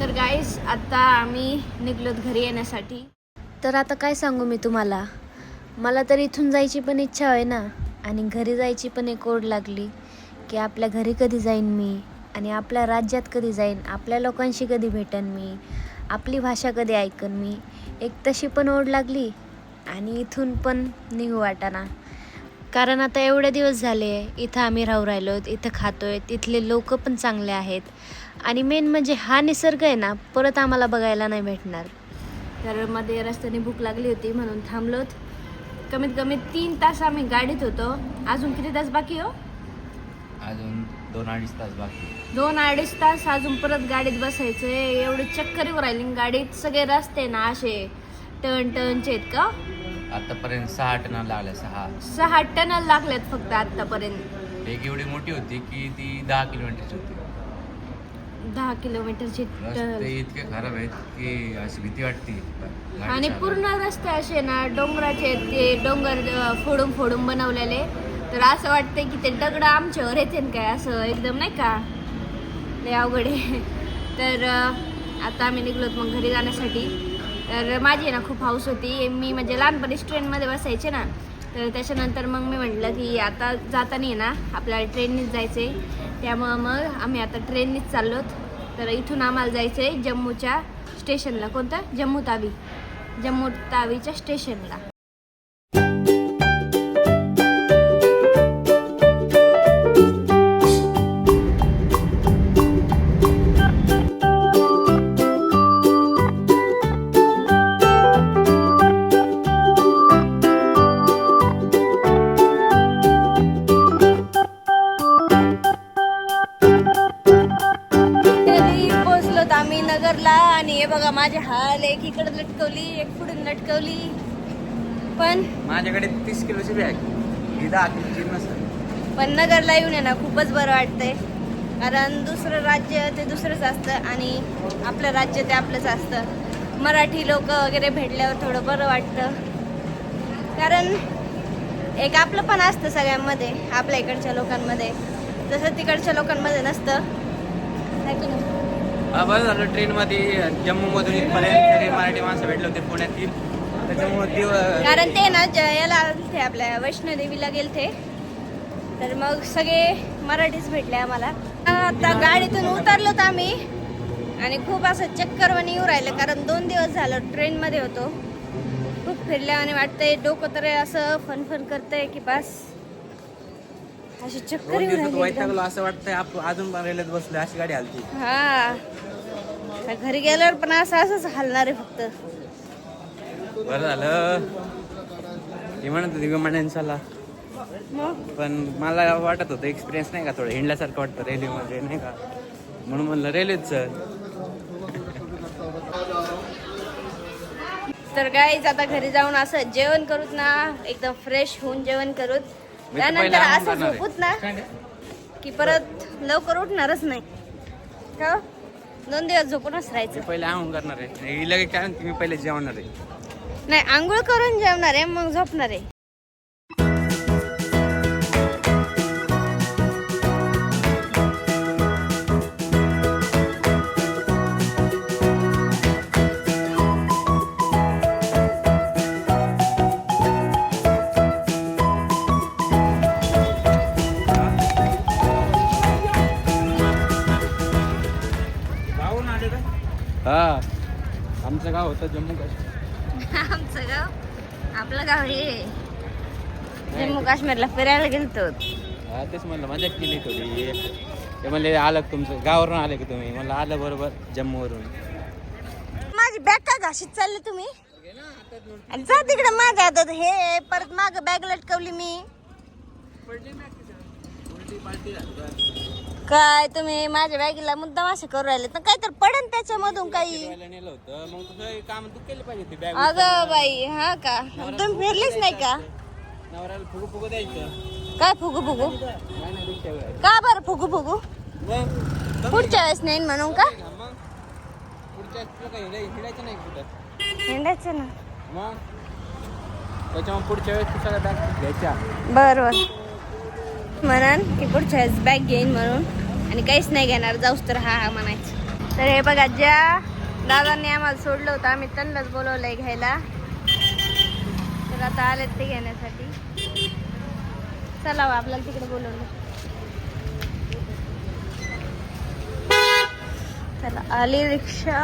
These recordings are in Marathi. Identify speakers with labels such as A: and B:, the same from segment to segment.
A: तर गाईस आता आम्ही निघलोत घरी येण्यासाठी. तर आता काय सांगू मी तुम्हाला, मला तर इथून जायची पण इच्छा आहे ना, आणि घरी जायची पण एक ओढ लागली की आपल्या घरी कधी जाईन मी, आणि आपल्या राज्यात कधी जाईन, आपल्या लोकांशी कधी भेटन मी, आपली भाषा कधी ऐकन मी. एक तशी पण ओढ लागली आणि इथून पण निघू वाटाना. कारण आता एवढे दिवस झाले इथं आम्ही राहू राहिलो, इथं खातोय, तिथले लोक पण चांगले आहेत, आणि मेन म्हणजे हा निसर्ग आहे ना परत आम्हाला बघायला नाही भेटणार. तर मध्ये रस्त्याने भूक लागली होती म्हणून थांबलोत. कमीत कमी 3 तास आम्ही गाडीत होतो. अजून किती तास बाकी हो?
B: अजून 2-2.5 तास बाकी.
A: 2-2.5 तास अजून परत गाडीत बसायचंय. एवढे चक्कर येऊ राहिली गाडीत. सगळे रस्ते ना असे टर्नचे आहेत का?
B: आतापर्यंत 6 टन लागले.
A: 6 टन लागलेत फक्त आतापर्यंत.
B: एक एवढी मोठी होती की ती 10 किलोमीटरची होती.
A: 10 किलोमीटरची
B: रस्ते इतके खराब आहेत की अशी भीती वाटते.
A: आणि पूर्ण रस्ते असे ना डोंगराचे आहेत. ते डोंगर फोडून फोडून बनवलेले. तर असं वाटतंय की ते दगड आमच्यावर येते काय, असं एकदम नाही का, लय अवघड आहे. तर आता आम्ही निघलोत मग घरी जाण्यासाठी. तर माझी ना खूप हौस होती. मी म्हणजे लहानपणीच ट्रेनमध्ये बसायचे ना, तर त्याच्यानंतर मग मी म्हटलं की आता जाताना ना आपल्याला ट्रेननीच जायचं आहे. त्यामुळं मग आम्ही आता ट्रेननीच चाललोत. तर इथून आम्हाला जायचं आहे जम्मूच्या स्टेशनला. कोणतं? जम्मू तावीच्या स्टेशनला. आम्ही नगरला. आणि हे बघा माझे हाल, एक इकडे लटकवली, एक पुढे लटकवली. पण
B: माझ्याकडे 30 किलोची बॅग, 10 किलोची नसतं.
A: पण नगरला येऊन आहे ना खूपच बरं वाटतंय. कारण दुसरं राज्य ते दुसरंच असतं आणि आपलं राज्य ते आपलंच असतं. मराठी लोक वगैरे भेटल्यावर थोडं बरं वाटतं. कारण एक आपलं पण असतं सगळ्यांमध्ये, आपल्या इकडच्या लोकांमध्ये, तसं तिकडच्या लोकांमध्ये नसतं. है की नाही?
B: बरं झालं ट्रेनमध्ये जम्मूमधून इथपर्यंत मराठी माणसं भेटले होते पुण्यातील. त्याच्यामुळे
A: कारण ते ना याला गेलते, आपल्या वैष्णोदेवीला गेलते. तर मग सगळे मराठीच भेटले आम्हाला. आता गाडीतून उतरलोत आम्ही आणि खूप असं चक्करवाणी येऊ राहिलं. कारण 2 दिवस झालं ट्रेनमध्ये होतो. खूप फिरल्यावानी वाटतंय. डोकं तर असं फनफन करतंय की बस अशी चक्कर येऊ राहिली.
B: असं वाटतंय अजून पण रेल्वेत बसलोय, अशी गाडी हलती.
A: हा, घरी गेल्यावर पण असंच हलणार आहे फक्त.
B: बरं झालं हे म्हणत होती विमानाने चला, पण मला वाटत होतं एक्सपिरियन्स नाही का, थोडं हिंडल्यासारखं वाटतं रेल्वेमध्ये नाही का, म्हणून म्हणलं रेल्वेच चल.
A: तर गाईज आता घरी जाऊन असं जेवण करूत ना, एकदम फ्रेश होऊन जेवण करूत. त्यानंतर असं झोपूत ना की परत लवकर उठणारच नाही का. 2 दिवस झोपूनच राहायचं.
B: पहिले आंघोळ करणार आहे, लगेच काय म्हणते मी पहिले जेवणार आहे.
A: नाही, आंघोळ करून जेवणार आहे मग झोपणार आहे.
B: हा, आमचं गाव होतं जम्मू काश्मीर.
A: आमचं गाव, आपलं गाव हे जम्मू काश्मीरला फिरायला गेलतो.
B: हा तेच म्हणलं, मजा केली थोडी. ते म्हणले आलं तुमचं गावावरून आले की तुम्ही, म्हणलं आलं बरोबर जम्मूवरून.
A: माझी बॅग का घाशीत चालली तुम्ही? जा तिकडे माझ्या हातात. हे परत माग बॅग लटकवली मी. काय तुम्ही माझ्या बॅगीला मुद्दाम असं करू राहिले तर काय तर पडन त्याच्यामधून काही.
B: नेलं होतं मग तुझं काम तू केलं पाहिजे ती बॅग.
A: अगं बाई, हा का? तुम्ही फिरलीच नाही का?
B: नवऱ्याला फुगू फुगू द्यायचं.
A: काय फुगू फुगू? का बरं फुगू फुगू? पुढच्या वेळेस नाही म्हणून का?
B: मग पुढच्या हिंडायचं नाही कुठं.
A: हिंडायचं ना
B: मग त्याच्यामुळे पुढच्या वेळेस तू सगळ्या बॅग घ्यायच्या.
A: बरोबर म्हणून की पुढच्या वेळेस बॅग घेईन म्हणून, आणि काहीच नाही घेणार, जाऊस तर हा हा म्हणायचं. तर हे बघा, ज्या दादांनी आम्हाला सोडलं होतं आम्ही त्यांनाच बोलवलंय घ्यायला. तर आता आलेत ते घेण्यासाठी. चला आपल्याला तिकडे बोलवलं. चला आली रिक्षा.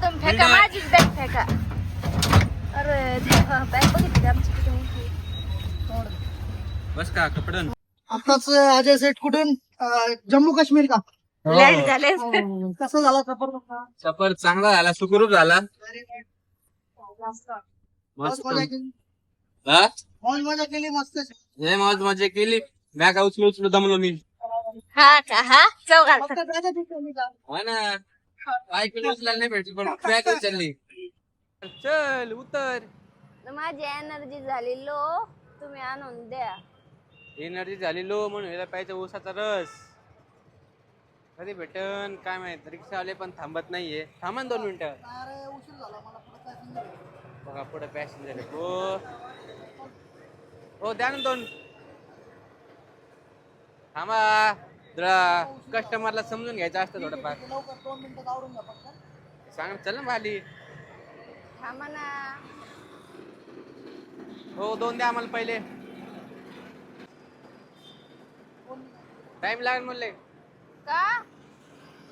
A: तुम्ही फेका, माझीच बॅग फेका. अरे देवा, बॅग बघितली आमची किती मोठी.
B: बस का कपडन
C: आताच अजय सेठ कुठून जम्मू काश्मीर का
A: लेट झाले.
C: कसं झाला सफर
B: सफर चांगला झाला, सुखरूप झाला.
C: मौज मजा केली
B: हा?
C: मौज मजा केली मस्त.
B: लय मौज मजा केली. बॅग उचलू उचलू दमलो मी.
A: हा का? हा चव घालतात.
C: फक्त बॅगा ठेवली का?
B: हा ना, ऐकून उचलायला नाही भेटली पण बॅग उचलली. चल उतर.
A: माझी एनर्जी झाली लो, तुम्ही आणून द्या.
B: एनर्जी झाली लो म्हणून याला पाहिजे ऊसाचा रस. कधी भेटन काय माहित. रिक्षावाले पण थांबत नाहीये. थांबा 2 मिनिटं.
C: अरे उशीर झाला मला पुढे काय
B: बघा पुढे पॅसेंजर आहे. हो द्या ना 2. थांबा जरा, कस्टमरला समजून घ्यायचं असतं थोडंफार.
C: लवकर 2 मिनिटात आवरून घ्या फक्त.
B: सांग चल ना खाली.
A: थांबा ना.
B: हो 2 द्या आम्हाला पहिले. टाइम लागेल म्हणले.
A: का?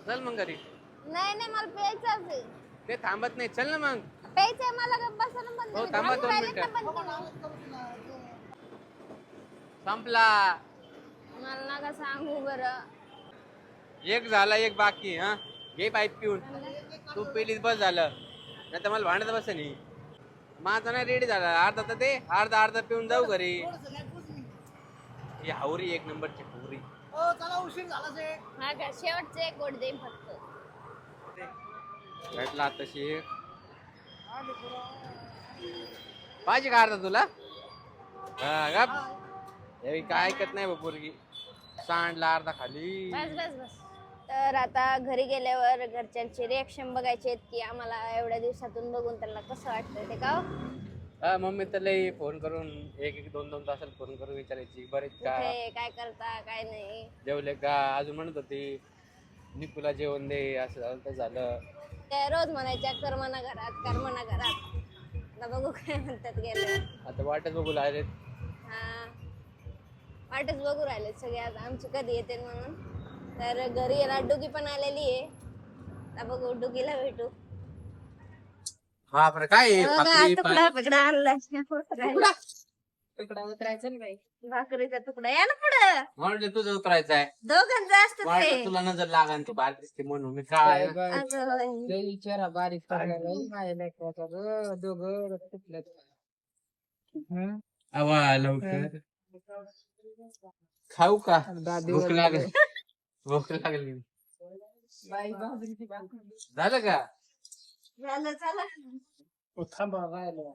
B: चल मग घरी.
A: नाही नाही, मला प्यायचंच आहे.
B: ते थांबत नाही. चल ना मग.
A: प्यायचंय मला, बसायला पण
B: हो,
A: नाही.
B: थांबा
A: थांबून
B: 2
A: राहिलेत
B: मिनिटं.
A: ना पण तुम्ही.
B: संपला.
A: मला नका सांगू बरं.
B: एक झाला, एक बाकी. हा घे पाईप पिऊन. तू पेलीच बस झालं, नाही तर मला भांडत बस नाही. माझा नाही रेडी झाला. अर्धा तर ते अर्धा पिऊन जाऊ घरी. ही हावरी 1 नंबरची हावरी.
C: हो चला उशीर झाला सेठ.
A: हा का? शेवटचं एक गोड देईन फक्त.
B: भेटला तशी पाहिजे का अर्धा तुला? हा गप. हे काय ऐकत नाही पोरगी. सांडला अर्धा खाली.
A: बस बस बस. तर आता घरी गेल्यावर घरच्यांचे रिएक्शन बघायचे आहेत की आम्हाला एवढ्या दिवसातून बघून त्यांना कसं वाटतंय ते. का हो?
B: हा मम्मी तर लई फोन करून 1-2 तासाला फोन करून विचारायची बरेच का,
A: कुठे काय करता काय नाही.
B: जेवले का. अजून म्हणत होती निकुला जेवण दे. असं झालं तर झालं.
A: त्या रोज म्हणायच्या कर्मना घरात कर्मना घरात. आता बघू काय म्हणतात गेले.
B: आता वाटच बघू लागले.
A: हा वाटच बघू राहिले सगळे आता आमची कधी येते म्हणून. तर घरी येणार डुगी पण आलेली आहे. आता बघू डुगीला भेटू.
B: बापरे काय
A: तुकडा तुकडा आणला. तुकडा उतरायचा नाही बाई. भाकरीचा तुकडा या ना पुढं.
B: म्हणून तुझं उतरायचं आहे.
A: दोघांचं असतं ते.
B: वाटलं तुला नजर लागन तू बारीक दिसते म्हणून. मी काय
C: विचारा बारीक
B: आवा लवकर खाऊ का. भूक लागली. भूक लागली. झालं का?
A: झालं चला.
C: थांबा राहिलं.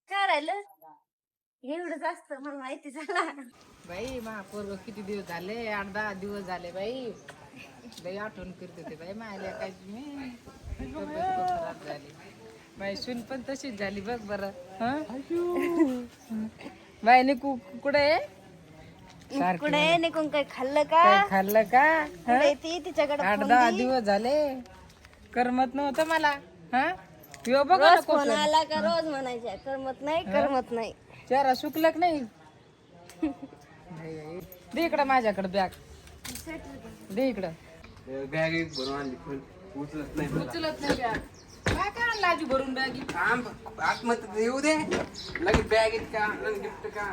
A: काय राहिलं? एवढंच असतं मला माहिती झाला.
D: बाई पोरग किती दिवस झाले, 8-10 दिवस झाले बाई. लई आठवण करत होते बाई मायला काय मी. खराब झाली बाई. सून पण तशीच झाली बघ बरं. बाई निकू कुठे
A: कुठे निघून काही खाल्लं का?
D: काय खाल्लं का?
A: कुठे ती तिच्याकडे
D: 8-10 दिवस झाले करमत नव्हतं मला. हा यो बघ ना
A: रोज फोन आला का रोज म्हणायच्या करमत नाही करमत नाही.
D: चेहरा सुकलक नाही. दे इकडं माझ्याकडे बॅग. दे इकडं.
B: बॅग भरून आणली पण उचलत नाही मला.
D: उचलत नाही बॅग. काय काय आणलं आजी भरून बॅग?
B: आतमध्ये येऊ दे लगेच. बॅग का गिफ्ट का